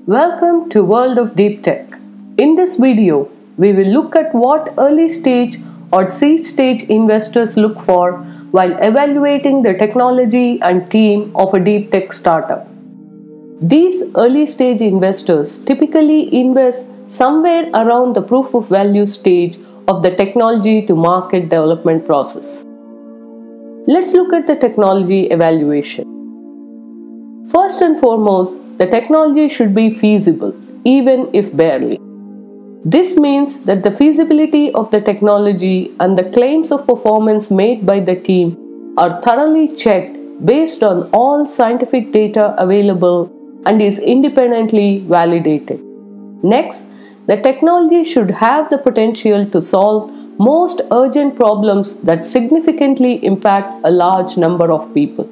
Welcome to World of Deep Tech. In this video, we will look at what early stage or seed stage investors look for while evaluating the technology and team of a deep tech startup. These early stage investors typically invest somewhere around the proof of value stage of the technology to market development process. Let's look at the technology evaluation. First and foremost, the technology should be feasible, even if barely. This means that the feasibility of the technology and the claims of performance made by the team are thoroughly checked based on all scientific data available and is independently validated. Next, the technology should have the potential to solve most urgent problems that significantly impact a large number of people.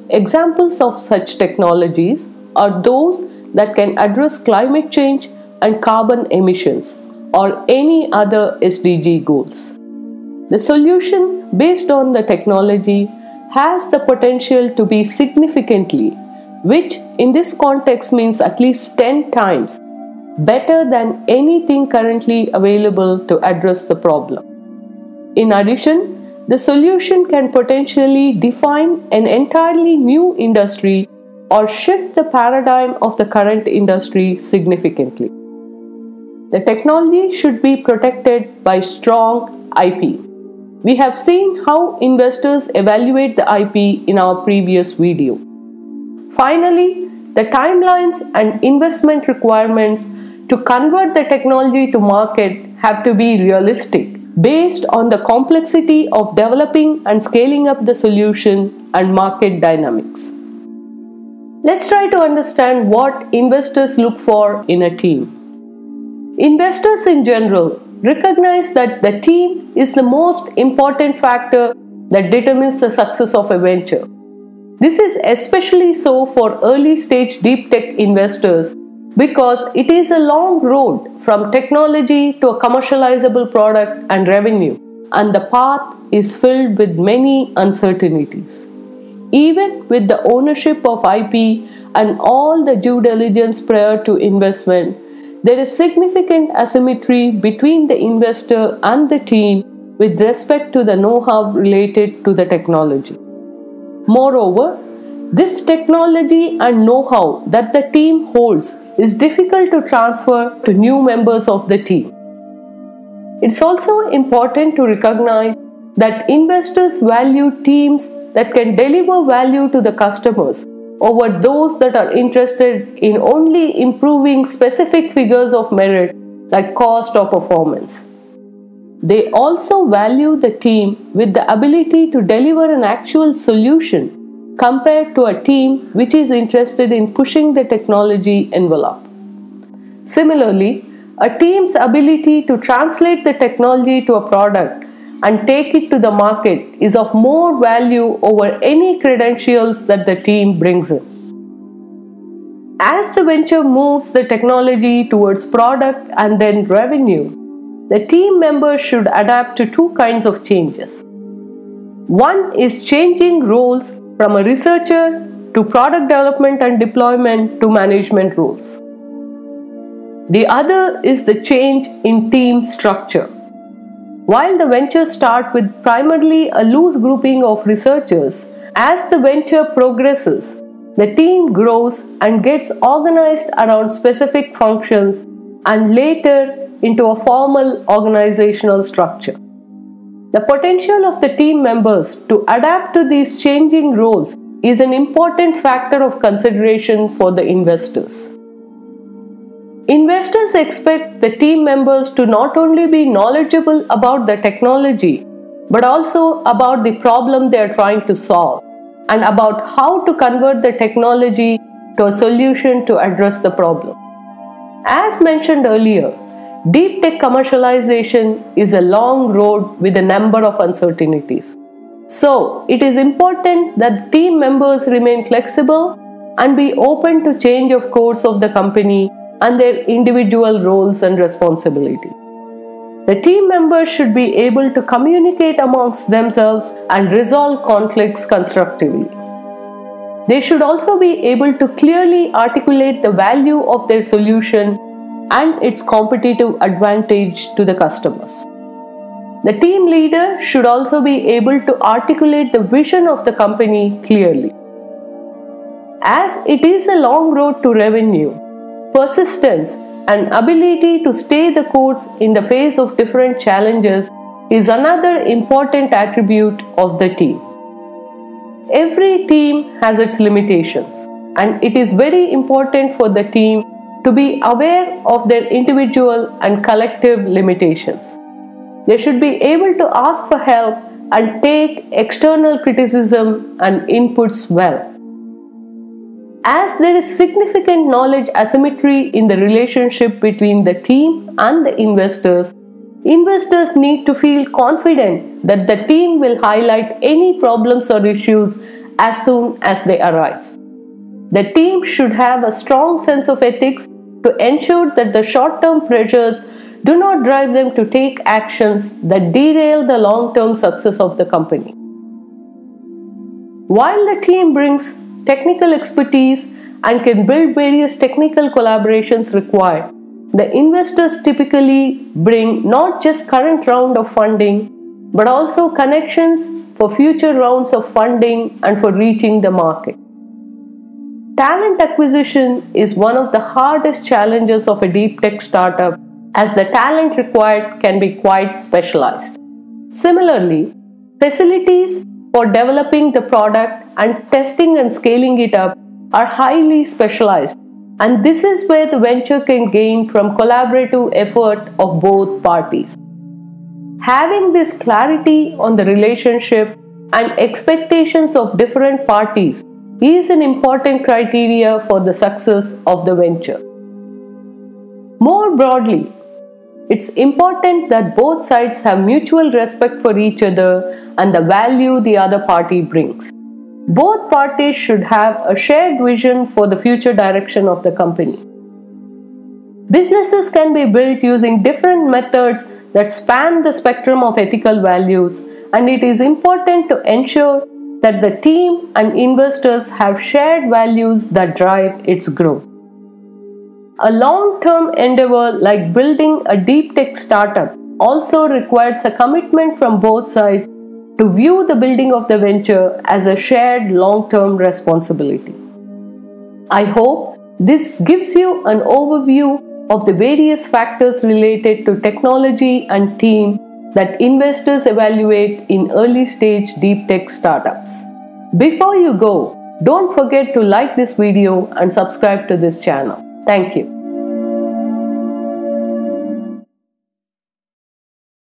Examples of such technologies are those that can address climate change and carbon emissions or any other SDG goals. The solution based on the technology has the potential to be significantly, which in this context means at least 10 times, better than anything currently available to address the problem. In addition, the solution can potentially define an entirely new industry or shift the paradigm of the current industry significantly. The technology should be protected by strong IP. We have seen how investors evaluate the IP in our previous video. Finally, the timelines and investment requirements to convert the technology to market have to be realistic, based on the complexity of developing and scaling up the solution and market dynamics. Let's try to understand what investors look for in a team. Investors in general recognize that the team is the most important factor that determines the success of a venture. This is especially so for early stage deep tech investors because it is a long road from technology to a commercializable product and revenue, and the path is filled with many uncertainties. Even with the ownership of IP and all the due diligence prior to investment, there is significant asymmetry between the investor and the team with respect to the know-how related to the technology. Moreover, this technology and know-how that the team holds is difficult to transfer to new members of the team. It's also important to recognize that investors value teams that can deliver value to the customers over those that are interested in only improving specific figures of merit like cost or performance. They also value the team with the ability to deliver an actual solution compared to a team which is interested in pushing the technology envelope. Similarly, a team's ability to translate the technology to a product and take it to the market is of more value over any credentials that the team brings in. As the venture moves the technology towards product and then revenue, the team members should adapt to two kinds of changes. One is changing roles from a researcher to product development and deployment to management roles. The other is the change in team structure. While the ventures start with primarily a loose grouping of researchers, as the venture progresses, the team grows and gets organized around specific functions and later into a formal organizational structure. The potential of the team members to adapt to these changing roles is an important factor of consideration for the investors. Investors expect the team members to not only be knowledgeable about the technology, but also about the problem they are trying to solve and about how to convert the technology to a solution to address the problem. As mentioned earlier, deep tech commercialization is a long road with a number of uncertainties. So, it is important that team members remain flexible and be open to change of course of the company and their individual roles and responsibilities. The team members should be able to communicate amongst themselves and resolve conflicts constructively. They should also be able to clearly articulate the value of their solution and its competitive advantage to the customers. The team leader should also be able to articulate the vision of the company clearly. As it is a long road to revenue, persistence and ability to stay the course in the face of different challenges is another important attribute of the team. Every team has its limitations, and it is very important for the team to be aware of their individual and collective limitations. They should be able to ask for help and take external criticism and inputs well. As there is significant knowledge asymmetry in the relationship between the team and the investors, investors need to feel confident that the team will highlight any problems or issues as soon as they arise. The team should have a strong sense of ethics to ensure that the short-term pressures do not drive them to take actions that derail the long-term success of the company. While the team brings technical expertise and can build various technical collaborations required, the investors typically bring not just current round of funding, but also connections for future rounds of funding and for reaching the market. Talent acquisition is one of the hardest challenges of a deep tech startup, as the talent required can be quite specialized. Similarly, facilities for developing the product and testing and scaling it up are highly specialized, and this is where the venture can gain from collaborative effort of both parties. Having this clarity on the relationship and expectations of different parties is an important criteria for the success of the venture. More broadly, it's important that both sides have mutual respect for each other and the value the other party brings. Both parties should have a shared vision for the future direction of the company. Businesses can be built using different methods that span the spectrum of ethical values, and it is important to ensure that the team and investors have shared values that drive its growth. A long-term endeavor like building a deep tech startup also requires a commitment from both sides to view the building of the venture as a shared long-term responsibility. I hope this gives you an overview of the various factors related to technology and team that investors evaluate in early-stage deep tech startups. Before you go, don't forget to like this video and subscribe to this channel. Thank you.